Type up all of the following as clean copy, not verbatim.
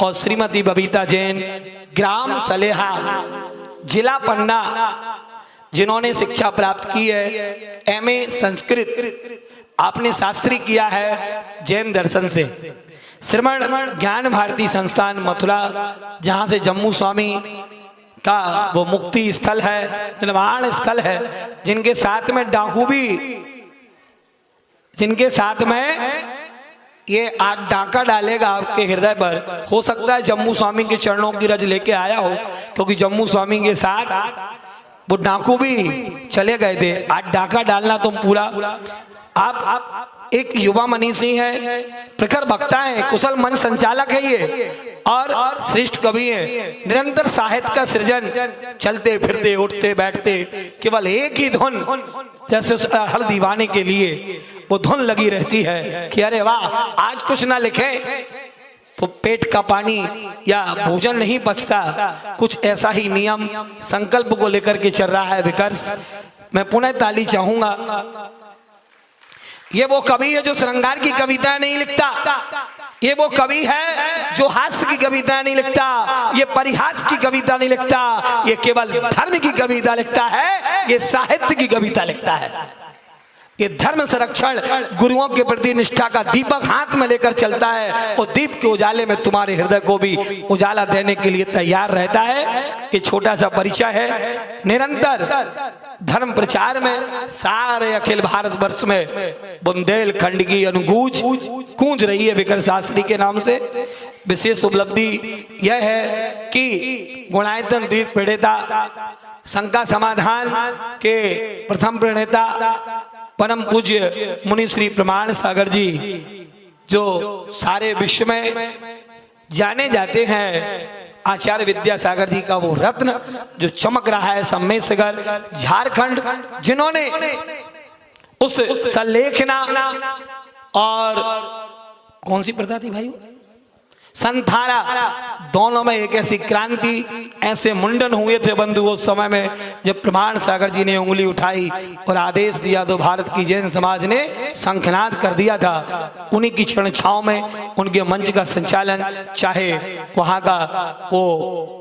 और श्रीमती बबीता जैन, ग्राम सलेहा, जिला पन्ना, जिन्होंने शिक्षा प्राप्त की है एमए संस्कृत, आपने शास्त्री किया है जैन दर्शन से। श्रमण ज्ञान भारती संस्थान मथुरा, जहां से जम्मू स्वामी का वो मुक्ति स्थल है, निर्वाण स्थल है, जिनके साथ में डाकू भी, जिनके साथ में ये आज डाका डालेगा आपके हृदय पर। हो सकता है जम्मू स्वामी के चरणों की रज लेके आया हो, क्योंकि जम्मू स्वामी के साथ वो डाकू भी चले गए थे। आज डाका डालना तुम पूरा, आप एक युवा मनीषी हैं, प्रखर वक्ता हैं, कुशल मंच संचालक है ये, और श्रेष्ठ कवि हैं। निरंतर साहित्य का सृजन, चलते फिरते उठते बैठते केवल एक ही धुन, जैसे हर दीवाने के लिए वो धुन लगी रहती है कि अरे वाह, आज कुछ ना लिखे तो पेट का पानी या भोजन नहीं पचता। कुछ ऐसा ही नियम संकल्प को लेकर के चल रहा है विकर्ष। मैं पुनः ताली चाहूंगा। ये वो कवि है जो श्रृंगार की कविता नहीं लिखता, ये वो कवि है जो हास्य की कविता नहीं लिखता, ये परिहास की कविता नहीं लिखता, ये केवल धर्म की कविता लिखता है, ये साहित्य की कविता लिखता है। ये धर्म संरक्षण, गुरुओं के प्रति निष्ठा का दीपक हाथ में लेकर चलता है, और दीप के उजाले में तुम्हारे हृदय को भी उजाला देने के लिए तैयार रहता है। ये छोटा सा परिचय है। निरंतर धर्म प्रचार में सारे अखिल भारत वर्ष में बुंदेलखंड की अनुगूंज गूंज रही है विकर्ष शास्त्री के नाम से। विशेष उपलब्धि यह है कि गुणायतन तीर्थ प्रणेता, शंका समाधान के प्रथम प्रणेता परम पूज्य मुनि श्री प्रमाण सागर जी, जो सारे विश्व में जाने जाते हैं, आचार्य विद्यासागर जी का वो रत्न जो चमक रहा है सम्मेसगर झारखंड, जिन्होंने उस संलेखना और कौन सी प्रथा थी भाई, संथारा, दोनों में एक ऐसी क्रांति, ऐसे मुंडन हुए थे बंधु उस समय में, जब प्रमाण सागर जी ने उंगली उठाई और आदेश दिया तो भारत की जैन समाज ने शंखनाद कर दिया था। उन्हीं की क्षण छाव में उनके मंच का संचालन, चाहे वहां का वो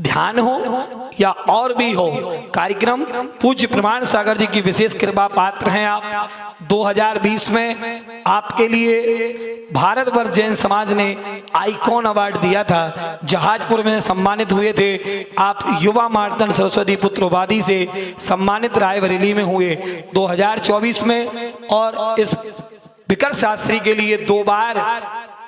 ध्यान हो या और भी हो कार्यक्रम, पूज्य प्रमाण सागर जी की विशेष कृपा पात्र हैं आप। 2020 में आपके लिए भारतवर्ष जैन समाज ने आइकॉन अवार्ड दिया था, जहाजपुर में सम्मानित हुए थे आप। युवा मार्तंड सरस्वती पुत्र उपाधि से सम्मानित रायबरेली में हुए 2024 में, और इस विकर्ष शास्त्री के लिए 2 बार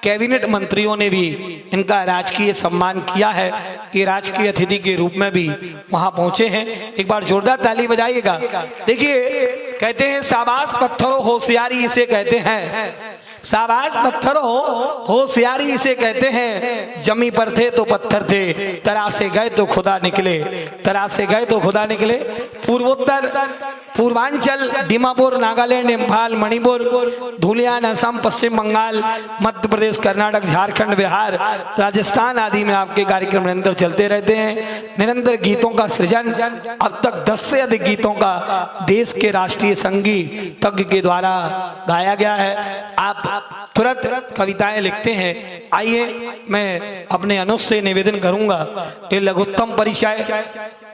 कैबिनेट मंत्रियों ने भी इनका राजकीय सम्मान किया है। ये राजकीय अतिथि के रूप में भी वहां पहुंचे हैं। एक बार जोरदार ताली बजाइएगा। देखिए, कहते हैं शाबाश पत्थरों होशियारी इसे कहते हैं, शाबाश पत्थरों होशियारी इसे कहते हैं। जमी पर थे तो पत्थर थे, तरासे गए तो खुदा निकले, तरासे गए तो खुदा निकले। पूर्वोत्तर, पूर्वांचल, दीमापुर, नागालैंड, इम्फाल, मणिपुर, धुलियान, असम, पश्चिम बंगाल, मध्य प्रदेश, कर्नाटक, झारखंड, बिहार, राजस्थान आदि में आपके कार्यक्रम निरंतर चलते रहते हैं। निरंतर गीतों का सृजन, अब तक 10 से अधिक गीतों का देश के राष्ट्रीय संगीतज्ञ के द्वारा गाया गया है। आप तुरंत कविताएं लिखते हैं। आइए मैं अपने अनुज से निवेदन करूंगा, ये लघुत्तम परिचय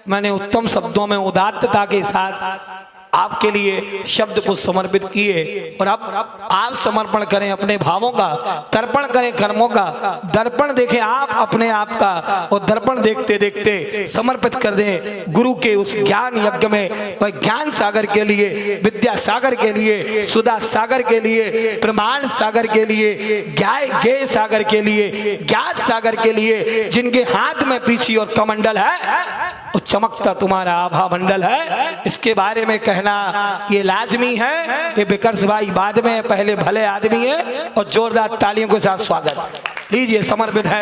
मैंने उत्तम शब्दों में उदात्तता के साथ आपके लिए शब्द को समर्पित किए, और अब आप समर्पण करें अपने भावों का, तर्पण करें कर्मों का, दर्पण देखें आप अपने आप का, और दर्पण देखते देखते समर्पित कर दें गुरु के उस ज्ञान यज्ञ में, वह ज्ञान सागर के लिए, विद्या सागर के लिए, सुधा सागर के लिए, प्रमाण सागर के लिए, ज्ञेय सागर के लिए, ज्ञात सागर के लिए, जिनके हाथ में पीछी और कमंडल है, वो चमकता तुम्हारा आभा मंडल है। इसके बारे में कहना ये लाजमी है। ये विकर्ष भाई बाद में, पहले भले आदमी है, और जोरदार तालियों के साथ स्वागत लीजिए। समर्पित है।